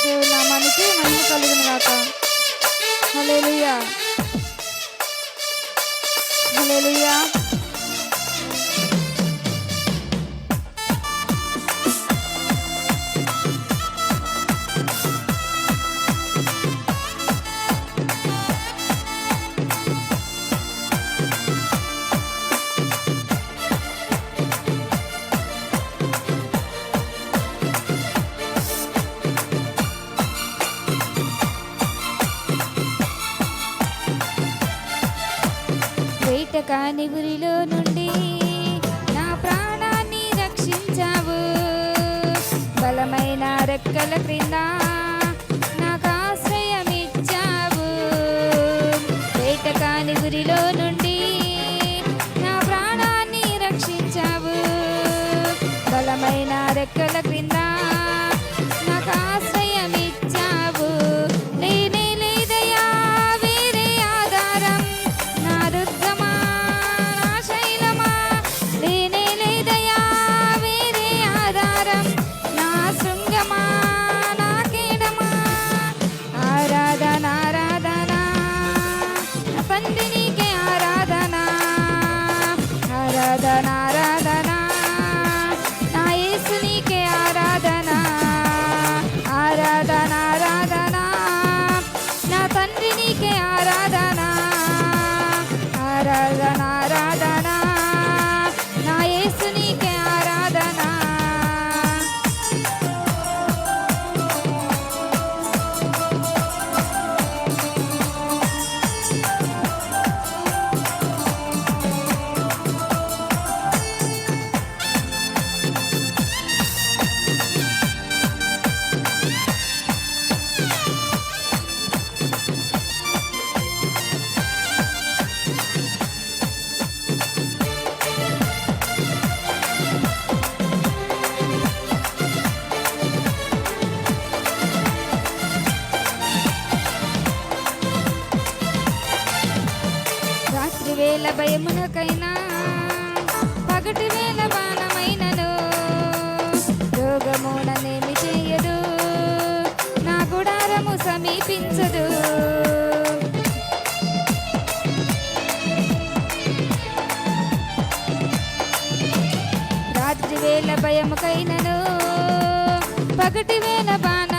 దేవుని నామానికి మహిమ కలుగును గాక. హల్లెలూయా, హల్లెలూయా. వేటకాని ఉరిలో నుండి నా ప్రాణాన్ని రక్షించావు. బలమైన రెక్కల క్రింద నాకు ఆశ్రయమిచ్చావు. వేటకాని ఉరిలో నుండి నా ప్రాణాన్ని రక్షించావు. బలమైన రెక్కల క్రింద నాకు ఆశ్రయమిచ్చావు. నేనే లేదయా వేరే ఆధారం, నా దుర్గమా నా శైలమా. నేనే లేదయా వేరే ఆధారం, నా శృంగమా నా కేడమా. ఆరాధన ఆరాధన నా తండ్రి నీకే ఆరాధన. ఆరాధన ఆరాధన నా యేసు నీకే ఆరాధన. ఆరాధన ఆరాధన నా తండ్రి నీకే ఆరాధన. ఆరాధన ఆరాధన నా యేసు నీకే ఆరాధన. రాత్రి వేళ భయమునకైనా పగటి వేళ బాణమైనను రోగము నన్నేమి చేయదు, నా గుడారము సమీపించదు. రాత్రి వేళ భయముకైనను పగటి వేళ బాణ